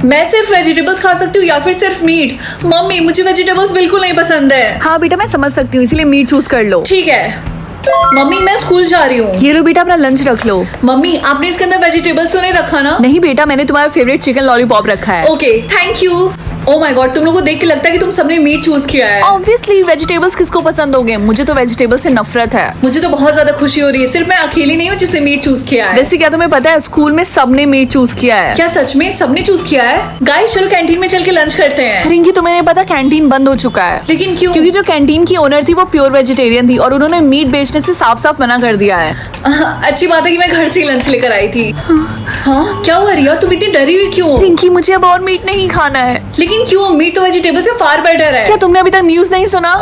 मैं सिर्फ वेजिटेबल्स खा सकती हूँ या फिर सिर्फ मीट? मम्मी मुझे वेजिटेबल्स बिल्कुल नहीं पसंद है। हाँ बेटा मैं समझ सकती हूँ, इसीलिए मीट चूज कर लो। ठीक है मम्मी मैं स्कूल जा रही हूँ। ये लो बेटा अपना लंच रख लो। मम्मी आपने इसके अंदर वेजिटेबल्स तो नहीं रखा ना? नहीं बेटा मैंने तुम्हारा फेवरेट चिकन लॉलीपॉप रखा है। Okay thank you. Oh my God तुम लोगों को देख के लगता है कि तुम सबने मीट चूज किया है। ऑब्वियसली वेजिटेबल्स किसको पसंद होंगे, मुझे तो वेजिटेबल से नफरत है। मुझे तो बहुत ज्यादा खुशी हो रही है, सिर्फ मैं अकेली नहीं हूँ जिसने मीट चूज किया है। वैसे क्या तुम्हें पता है स्कूल में सबने मीट चूज किया है। क्या सच में सबने चूज किया है? गाइस चलो कैंटीन में चल के लंच करते हैं। रिंकी तुम्हें नहीं पता कैंटीन बंद हो चुका है। लेकिन क्यों? क्योंकि जो कैंटीन की ओनर थी वो प्योर वेजिटेरियन थी और उन्होंने मीट बेचने से साफ साफ मना कर दिया है। अच्छी बात है कि मैं घर से ही लंच लेकर आई थी। हाँ क्या हुआ रिया, तुम इतनी डरी हुई क्यों? रिंकी मुझे अब और मीट नहीं खाना है। लेकिन क्यों? मीट तो वेजिटेबल से फार बेटर है। क्या तुमने अभी तक न्यूज नहीं सुना?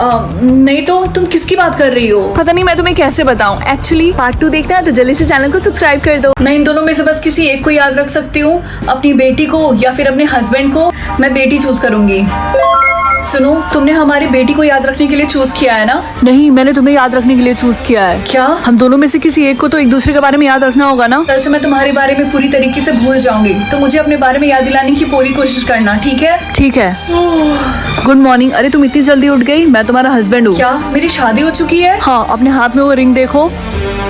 नहीं तो तुम किसकी बात कर रही हो? पता नहीं मैं तुम्हें कैसे बताऊं। एक्चुअली पार्ट 2 देखना है तो जल्दी से चैनल को सब्सक्राइब कर दो। मैं इन दोनों में से बस किसी एक को याद रख सकती हूँ, अपनी बेटी को या फिर अपने हस्बैंड को। मैं बेटी चूज करूंगी। सुनो तुमने हमारी बेटी को याद रखने के लिए चूज किया है ना? नहीं मैंने तुम्हें याद रखने के लिए चूज किया है। क्या? हम दोनों में से किसी एक को तो एक दूसरे के बारे में याद रखना होगा ना। कल से मैं तुम्हारे बारे में पूरी तरीके से भूल जाऊंगी, तो मुझे अपने बारे में याद दिलाने की पूरी कोशिश करना, ठीक है? ठीक है। Good morning. अरे तुम इतनी जल्दी उठ गई, मैं तुम्हारा हस्बैंड हूँ। क्या मेरी शादी हो चुकी है? हाँ अपने हाथ में वो रिंग देखो।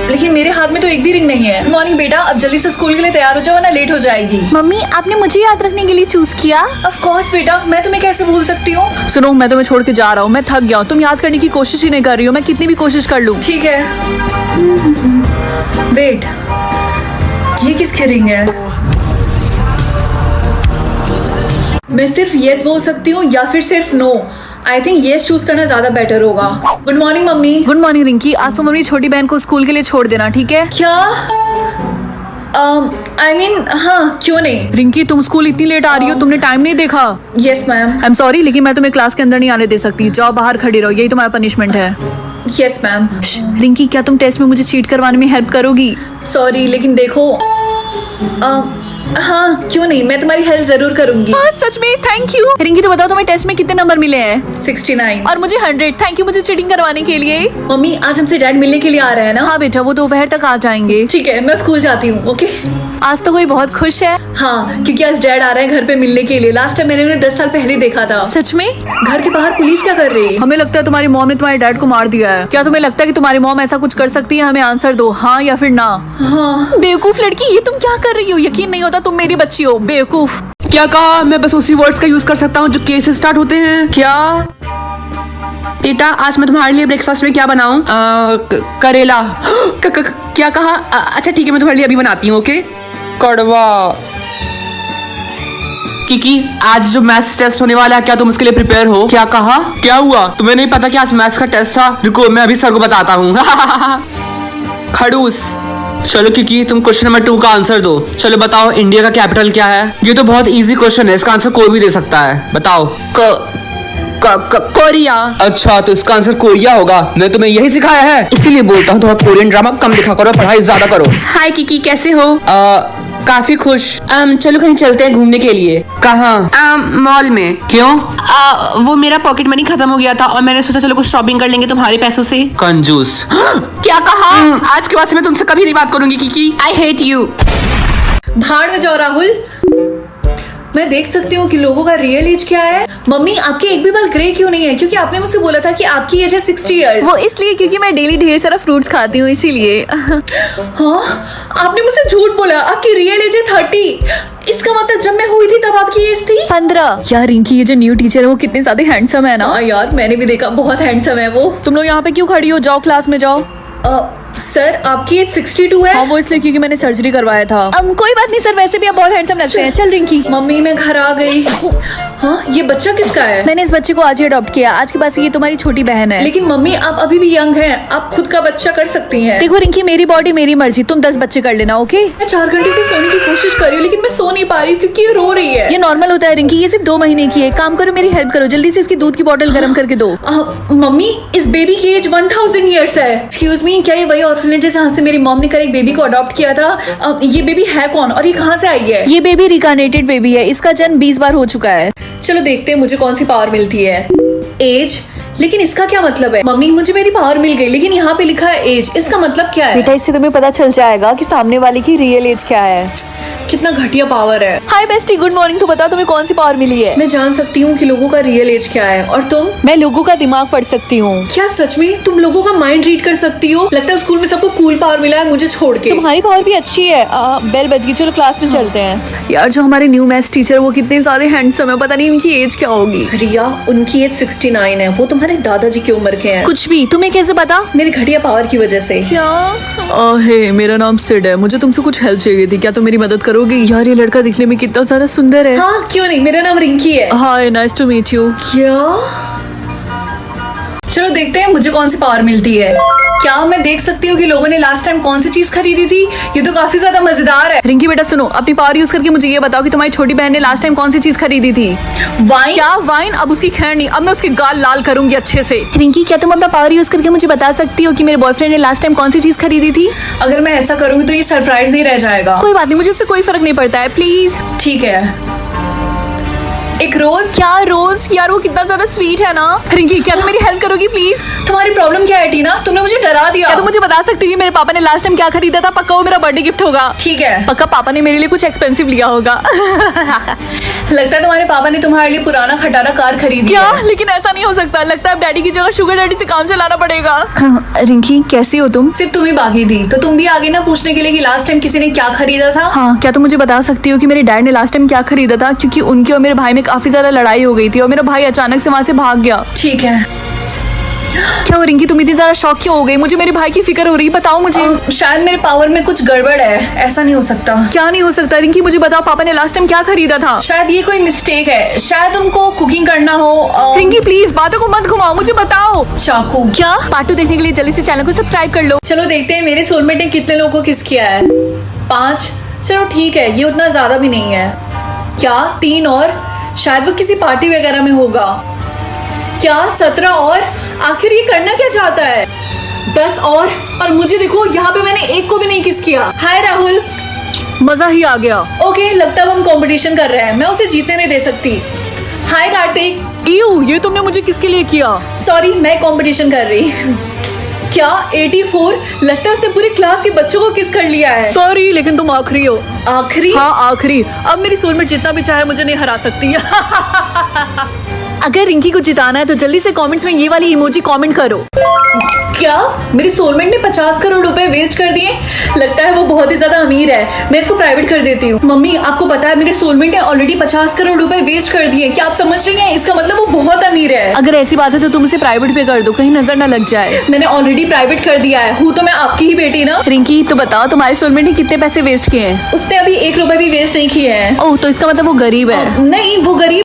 लेकिन मेरे हाथ में तो एक भी रिंग नहीं है। गुड मॉर्निंग बेटा, अब जल्दी से स्कूल के लिए तैयार हो जाओ वरना लेट हो जाएगी। मम्मी आपने मुझे याद रखने के लिए चूज किया? ऑफ कोर्स बेटा, मैं तुम्हें कैसे भूल सकती हूँ? सुनो मैं तुम्हें छोड़ के जा रहा हूँ, मैं थक गया हूँ। तुम याद करने की कोशिश ही नहीं कर रही हो, मैं कितनी भी कोशिश कर लूँ। ठीक है। वेट, ये किसकी रिंग है? मैं सिर्फ यस बोल सकती हूँ या फिर सिर्फ no. I think yes choose करना ज्यादा बेटर होगा। Good morning mummy. Good morning Rinki. आज तुम अपनी छोटी बहन को स्कूल के लिए छोड़ देना, ठीक है? क्या? आई मीन हाँ क्यों नहीं। रिंकी तुम स्कूल इतनी लेट आ रही हो, तुमने टाइम नहीं देखा? Yes ma'am. I am sorry लेकिन मैं तुम्हें क्लास के अंदर नहीं आने दे सकती। जाओ बाहर खड़ी रहो, यही तुम्हारा पनिशमेंट है। Yes ma'am. रिंकी क्या तुम टेस्ट में मुझे चीट करवाने में हेल्प करोगी? सॉरी लेकिन देखो हाँ क्यों नहीं, मैं तुम्हारी हेल्प जरूर करूंगी। हाँ सच में थैंक यू। रिंकी तो बताओ तुम्हें टेस्ट में कितने नंबर मिले हैं? 69। और मुझे 100। थैंक यू मुझे चीटिंग करवाने के लिए। मम्मी आज हमसे डैड मिलने के लिए आ रहा है ना? हाँ बेटा वो दोपहर तक आ जाएंगे। ठीक है मैं स्कूल जाती हूँ। ओके। आज तो कोई बहुत खुश है। हाँ क्योंकि आज डैड आ रहा है घर पे मिलने के लिए। लास्ट टाइम मैंने उन्हें 10 साल पहले देखा था। सच में? घर के बाहर पुलिस क्या कर रही है? हमें लगता है तुम्हारी मॉम ने तुम्हारे डैड को मार दिया है। क्या तुम्हें लगता है कि तुम्हारी मॉम ऐसा कुछ कर सकती है? हमें आंसर दो, हाँ या फिर ना। हाँ। बेवकूफ लड़की, ये तुम क्या कर रही हो? यकीन नहीं होता तुम मेरी बच्ची हो, बेवकूफ। क्या कहा? मैं बस उसी वर्ड्स का यूज कर सकता हूँ जो के से स्टार्ट होते हैं। क्या बेटा आज मैं तुम्हारे लिए ब्रेकफास्ट में क्या बनाऊं? करेला। क्या कहा? अच्छा ठीक है मैं तुम्हारे लिए अभी बनाती हूँ। ओके। कड़वा। किकी आज जो मैथ्स टेस्ट होने वाला है क्या तुम उसके लिए प्रिपेयर हो? क्या कहा? क्या हुआ? तुम्हें नहीं पता कि आज मैथ्स का टेस्ट था? रुको मैं अभी सर को बताता हूँ। खड़ूस। चलो किकी तुम क्वेश्चन नंबर 2 का आंसर दो। चलो बताओ इंडिया का कैपिटल क्या है? ये तो बहुत इजी क्वेश्चन है, इसका आंसर कोई भी दे सकता है। बताओ। कोरिया। अच्छा तो इसका आंसर कोरिया होगा। मैं तुम्हें यही सिखाया है, इसीलिए बोलता हूँ थोड़ा कोरियन ड्रामा कम देखा करो, पढ़ाई ज्यादा करो। हाय किकी कैसे हो? काफी खुश। चलो कहीं चलते हैं घूमने के लिए। कहाँ? मॉल में। क्यों? वो मेरा पॉकेट मनी खत्म हो गया था और मैंने सोचा चलो कुछ शॉपिंग कर लेंगे तुम्हारे पैसों से। कंजूस। क्या कहा? आज के बाद से मैं तुमसे कभी नहीं बात करूंगी किकी। I hate you. भाड़ में जाओ राहुल। मैं देख सकती हूँ कि लोगों का रियल एज क्या है। मम्मी आपके एक भी बाल ग्रे क्यों नहीं है? क्योंकि आपने मुझसे बोला था कि आपकी एज है 60 इयर्स। वो इसलिए क्योंकि मैं डेली ढेर सारा फ्रूट्स खाती हूँ इसीलिए। हाँ आपने मुझसे झूठ बोला, आपकी रियल एज है 30। इसका मतलब जब मैं हुई थी तब आपकी एज थी 15। यार रिंकी ये जो न्यू टीचर है वो कितने ज्यादा हैंडसम है ना। हाँ यार मैंने भी देखा, बहुत हैंडसम है वो। तुम लोग यहाँ पे क्यों खड़ी हो? जाओ क्लास में जाओ। सर आपकी एज 62 है। हाँ वो इसलिए क्योंकि मैंने सर्जरी करवाया था। कोई बात नहीं सर, वैसे भी आप बहुत हैंडसम लगते हैं। चल रिंकी। मम्मी मैं घर आ गई। हाँ ये बच्चा किसका है? मैंने इस बच्चे को आज ही अडॉप्ट किया। आज के बाद से ये तुम्हारी छोटी बहन है। लेकिन मम्मी आप अभी भी यंग हैं, आप खुद का बच्चा कर सकती हैं। देखो रिंकी मेरी बॉडी मेरी मर्जी, तुम 10 बच्चे कर लेना। ओके। मैं 4 घंटे से सोने की कोशिश कर रही हूँ लेकिन मैं सो नहीं पा रही हूँ क्योंकि ये रो रही है। ये नॉर्मल होता है रिंकी, ये सिर्फ 2 महीने की है। काम करो मेरी हेल्प करो, जल्दी से इसकी दूध की बोतल गर्म करके दो। मम्मी इस बेबी की एज 1000 ईयर्स है। एक्सक्यूज मी, क्या ये वही ऑर्फनेज है जहाँ से मेरी मॉम ने कल एक बेबी को अडॉप्ट किया था? ये बेबी है कौन और ये कहाँ से आई है? ये बेबी रिकार्नेटेड बेबी है, इसका जन्म 20 बार हो चुका है। चलो देखते हैं मुझे कौन सी पावर मिलती है। एज, लेकिन इसका क्या मतलब है? मम्मी मुझे मेरी पावर मिल गई लेकिन यहाँ पे लिखा है एज, इसका मतलब क्या है? बेटा इससे तुम्हें पता चल जाएगा कि सामने वाले की रियल एज क्या है। कितना घटिया पावर है। हाय बेस्टी, गुड मॉर्निंग। तो बताओ तुम्हें कौन सी पावर मिली है? मैं जान सकती हूँ कि लोगों का रियल एज क्या है। और तुम? मैं लोगों का दिमाग पढ़ सकती हूँ। क्या सच में तुम लोगों का माइंड रीड कर सकती हो? लगता है स्कूल में सबको कूल पावर मिला है, मुझे छोड़ के। तुम्हारी पावर भी अच्छी है। बेल बज गई, चलो क्लास में चलते हैं। यार जो हमारे न्यू मैथ्स टीचर, वो कितने ज्यादा हैंडसम है, पता नहीं इनकी एज क्या होगी। रिया, उनकी एज 69 है। वो तुम्हारे दादाजी की उम्र के हैं। कुछ भी, तुम्हें कैसे पता? मेरी घटिया पावर की वजह से। क्या? हे, मेरा नाम सिड है, मुझे तुमसे कुछ हेल्प चाहिए थी। क्या तुम मेरी मदद करोगे? यार ये लड़का दिखने में कितना ज्यादा सुंदर है। हाँ क्यों नहीं, मेरा नाम रिंकी है। हाय, नाइस टू मीट यू। क्या? चलो देखते हैं मुझे कौन सी पावर मिलती है। क्या मैं देख सकती हूँ कि लोगों ने लास्ट टाइम कौन सी चीज खरीदी थी? ये तो काफी ज्यादा मजेदार है। रिंकी बेटा सुनो, अपनी पावर यूज करके मुझे ये बताओ कि तुम्हारी छोटी बहन ने लास्ट टाइम कौन सी चीज खरीदी थी? वाइन? क्या वाइन? अब उसकी खैर नहीं, अब मैं उसके गाल लाल करूंगी अच्छे से। रिंकी, क्या तुम अपना पावर यूज करके मुझे बता सकती हो कि मेरे बॉयफ्रेंड ने लास्ट टाइम कौन सी चीज खरीदी थी? अगर मैं ऐसा करूंगी तो ये सरप्राइज नहीं रह जाएगा। कोई बात नहीं, मुझे उससे कोई फर्क नहीं पड़ता है, प्लीज। ठीक है। एक रोज? क्या रोज? यार वो कितना ज्यादा स्वीट है ना। रिंकी, क्या तुम मेरी हेल्प करोगी प्लीज? तुम्हारी प्रॉब्लम क्या है टीना? तुमने मुझे डरा दिया। क्या तुम मुझे बता सकती हो कि मेरे पापा ने लास्ट टाइम क्या खरीदा था? पक्का वो मेरा बर्थडे गिफ्ट होगा। ठीक है। पक्का पापा ने मेरे लिए कुछ एक्सपेंसिव लिया होगा। लगता है तुम्हारे पापा ने तुम्हारे लिए पुराना खटारा कार खरीदी क्या? है। लेकिन ऐसा नहीं हो सकता। लगता है अब डैडी की जगह शुगर डैडी से काम चलाना पड़ेगा। रिंकी, कैसी हो तुम? सिर्फ तुम ही बाकी थी, तो तुम भी आगे ना पूछने के लिए कि लास्ट टाइम किसी ने क्या खरीदा था। हाँ, क्या तुम मुझे बता सकती हो कि मेरे डैड ने लास्ट टाइम क्या खरीदा था? क्योंकि उनके और मेरे भाई में काफी ज्यादा लड़ाई हो गई थी और मेरा भाई अचानक से वहाँ से भाग गया। ठीक है। क्या हो रिंकी, तुम इतनी ज्यादा शॉक क्यों हो गई? मुझे मेरे भाई की फिक्र हो रही है, बताओ मुझे। शायद मेरे पावर में कुछ गड़बड़ है। ऐसा नहीं हो सकता। क्या नहीं हो सकता? रिंकी मुझे बताओ, पापा ने लास्ट टाइम क्या खरीदा था? शायद ये कोई मिस्टेक है। शायद उनको कुकिंग करना हो। रिंकी प्लीज बातों को मत घुमाओ, मुझे बताओ। चाकू? क्या? पार्ट 2 देखने के लिए जल्दी से चैनल को सब्सक्राइब कर लो। चलो देखते हैं मेरे सोलमेट ने कितने लोगों को किस किया है। 5। चलो ठीक है, ये उतना ज्यादा भी नहीं है। क्या 3 और? शायद वो किसी पार्टी वगैरह में होगा। क्या 17 और? आखिर ये करना क्या चाहता है? 10 और मुझे देखो यहाँ पे मैंने एक को भी नहीं किस किया। हाय राहुल। मजा ही आ गया। ओके, लगता है अब हम कंपटीशन कर रहे हैं। मैं उसे जीतने नहीं दे सकती। हाय कार्तिक। इयू, ये तुमने मुझे किसके लिए किया? सॉरी, मैं कंपटीशन कर रही। क्या 84? लगता है उसने पूरी क्लास के बच्चों को किस कर लिया है। सॉरी, लेकिन तुम आखिरी हो। आखिरी? हाँ आखिरी। अब मेरी सोलमेट जितना भी चाहे मुझे नहीं हरा सकती। अगर रिंकी को जिताना है तो जल्दी से कमेंट्स में ये वाली इमोजी कमेंट करो। क्या मेरी सोलमेट ने 50 करोड़ रुपए वेस्ट कर दिए? लगता है वो बहुत ही ज्यादा अमीर है। मैं इसको प्राइवेट कर देती हूँ। मम्मी, आपको पता है मेरे सोलमेट ने ऑलरेडी 50 करोड़ रुपए वेस्ट कर दिए। क्या आप समझ रही हैं? इसका मतलब वो बहुत अमीर है। अगर ऐसी बात है तो तुम इसे प्राइवेट पे कर दो, कहीं नजर न लग जाए। मैंने ऑलरेडी प्राइवेट कर दिया है। हूँ तो मैं आपकी ही बेटी ना। रिंकी, तो बताओ तुम्हारे सोलमेट ने कितने पैसे वेस्ट किए हैं? उसने अभी 1 रुपए भी वेस्ट नहीं किए हैं। ओह, तो इसका मतलब वो गरीब है। नहीं, वो गरीब